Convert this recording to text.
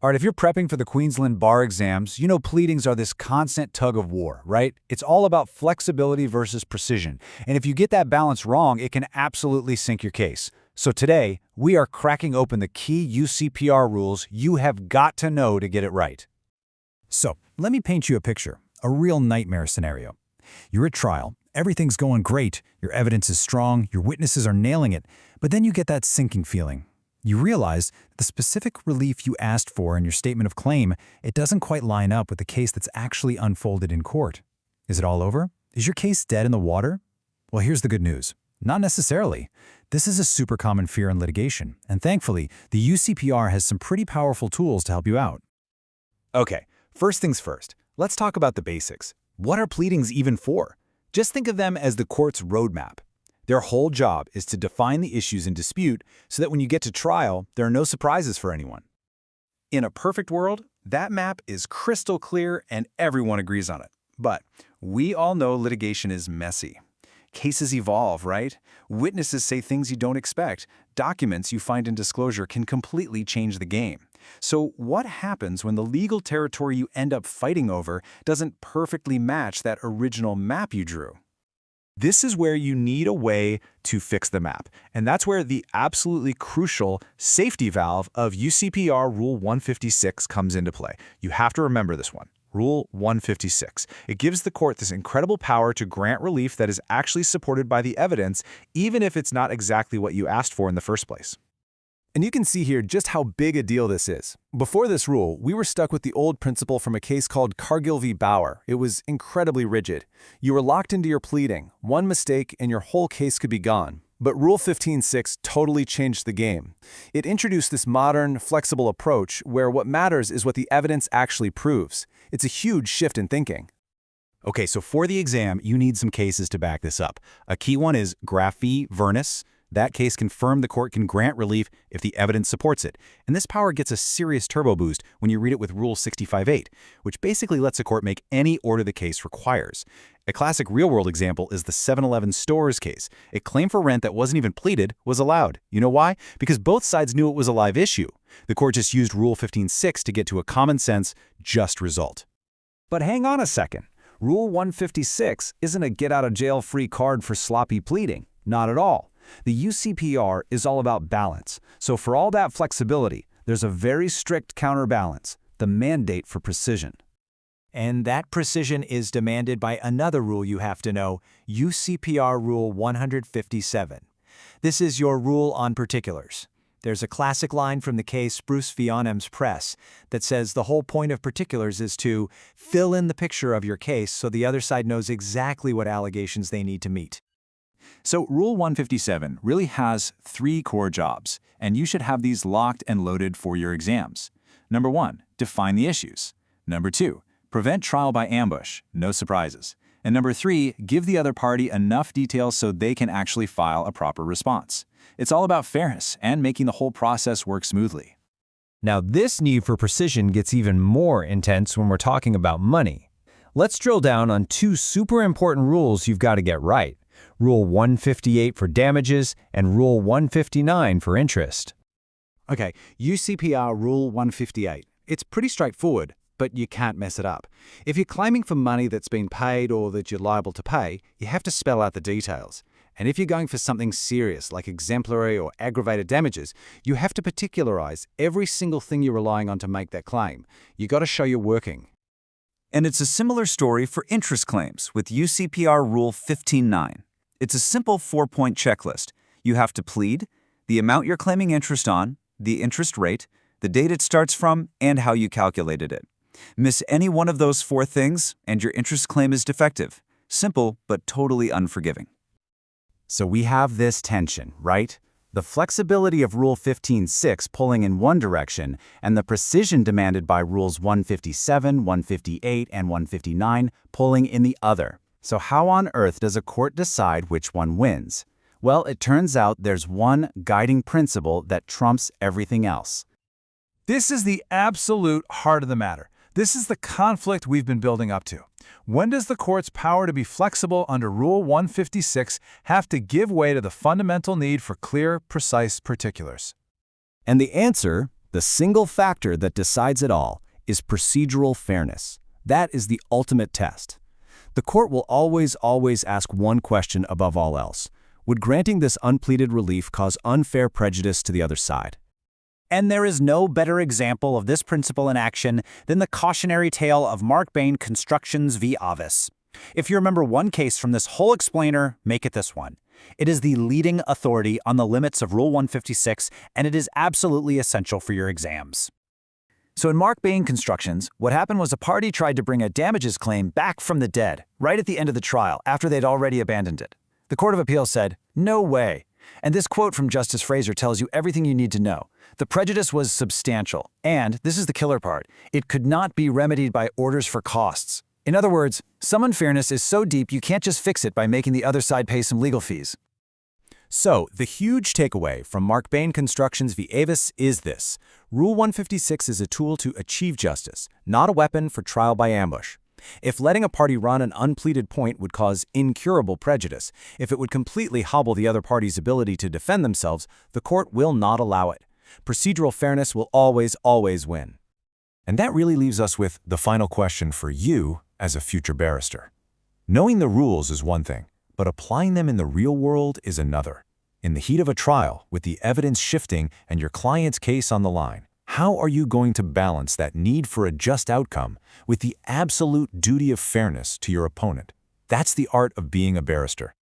All right, if you're prepping for the Queensland bar exams, you know pleadings are this constant tug of war, right? It's all about flexibility versus precision. And if you get that balance wrong, it can absolutely sink your case. So today, we are cracking open the key UCPR rules you have got to know to get it right. So, let me paint you a picture, a real nightmare scenario. You're at trial, everything's going great, your evidence is strong, your witnesses are nailing it, but then you get that sinking feeling. You realize the specific relief you asked for in your statement of claim, it doesn't quite line up with the case that's actually unfolded in court. Is it all over? Is your case dead in the water? Well, here's the good news. Not necessarily. This is a super common fear in litigation, and thankfully, the UCPR has some pretty powerful tools to help you out. Okay, first things first, let's talk about the basics. What are pleadings even for? Just think of them as the court's roadmap. Their whole job is to define the issues in dispute so that when you get to trial, there are no surprises for anyone. In a perfect world, that map is crystal clear and everyone agrees on it. But we all know litigation is messy. Cases evolve, right? Witnesses say things you don't expect. Documents you find in disclosure can completely change the game. So what happens when the legal territory you end up fighting over doesn't perfectly match that original map you drew? This is where you need a way to fix the map, and that's where the absolutely crucial safety valve of UCPR Rule 156 comes into play. You have to remember this one. Rule 156. It gives the court this incredible power to grant relief that is actually supported by the evidence, even if it's not exactly what you asked for in the first place. And you can see here just how big a deal this is. Before this rule, we were stuck with the old principle from a case called Cargill v. Bauer. It was incredibly rigid. You were locked into your pleading. One mistake and your whole case could be gone. But Rule 15.6 totally changed the game. It introduced this modern, flexible approach where what matters is what the evidence actually proves. It's a huge shift in thinking. Okay, so for the exam, you need some cases to back this up. A key one is Graf v. Vernus. That case confirmed the court can grant relief if the evidence supports it. And this power gets a serious turbo boost when you read it with Rule 65.8, which basically lets a court make any order the case requires. A classic real-world example is the 7-Eleven stores case. A claim for rent that wasn't even pleaded was allowed. You know why? Because both sides knew it was a live issue. The court just used Rule 15.6 to get to a common-sense, just result. But hang on a second. Rule 156 isn't a get-out-of-jail-free card for sloppy pleading. Not at all. The UCPR is all about balance. So for all that flexibility, there's a very strict counterbalance, the mandate for precision. And that precision is demanded by another rule you have to know, UCPR Rule 157. This is your rule on particulars. There's a classic line from the case Bruce v. Onems Press that says the whole point of particulars is to fill in the picture of your case so the other side knows exactly what allegations they need to meet. So Rule 157 really has 3 core jobs, and you should have these locked and loaded for your exams. Number 1, define the issues. Number 2, prevent trial by ambush, no surprises. And number 3, give the other party enough details so they can actually file a proper response. It's all about fairness and making the whole process work smoothly. Now, this need for precision gets even more intense when we're talking about money. Let's drill down on 2 super important rules you've got to get right. Rule 158 for damages and Rule 159 for interest. Okay, UCPR Rule 158. It's pretty straightforward, but you can't mess it up. If you're claiming for money that's been paid or that you're liable to pay, you have to spell out the details. And if you're going for something serious like exemplary or aggravated damages, you have to particularize every single thing you're relying on to make that claim. You got to show you're working. And it's a similar story for interest claims with UCPR Rule 15.9. It's a simple 4-point checklist. You have to plead, the amount you're claiming interest on, the interest rate, the date it starts from, and how you calculated it. Miss any one of those 4 things, and your interest claim is defective. Simple, but totally unforgiving. So we have this tension, right? The flexibility of Rule 15.6 pulling in one direction and the precision demanded by Rules 157, 158, and 159 pulling in the other. So how on earth does a court decide which one wins? Well, it turns out there's one guiding principle that trumps everything else. This is the absolute heart of the matter. This is the conflict we've been building up to. When does the court's power to be flexible under Rule 156 have to give way to the fundamental need for clear, precise particulars? And the answer, The single factor that decides it all is procedural fairness. That is the ultimate test. The court will always ask one question above all else. Would granting this unpleaded relief cause unfair prejudice to the other side? And there is no better example of this principle in action than the cautionary tale of Mark Bain Constructions v. Avis. If you remember one case from this whole explainer, make it this one. It is the leading authority on the limits of Rule 156, and it is absolutely essential for your exams. So in Mark Bain Constructions, what happened was a party tried to bring a damages claim back from the dead, right at the end of the trial, after they'd already abandoned it. The Court of Appeals said, "No way." And this quote from Justice Fraser tells you everything you need to know. The prejudice was substantial, and, this is the killer part, it could not be remedied by orders for costs. In other words, some unfairness is so deep you can't just fix it by making the other side pay some legal fees. So, the huge takeaway from Mark Bain Constructions v. Avis is this. Rule 156 is a tool to achieve justice, not a weapon for trial by ambush. If letting a party run an unpleaded point would cause incurable prejudice, if it would completely hobble the other party's ability to defend themselves, the court will not allow it. Procedural fairness will always win. And that really leaves us with the final question for you as a future barrister. Knowing the rules is one thing, but applying them in the real world is another. In the heat of a trial, with the evidence shifting and your client's case on the line, how are you going to balance that need for a just outcome with the absolute duty of fairness to your opponent? That's the art of being a barrister.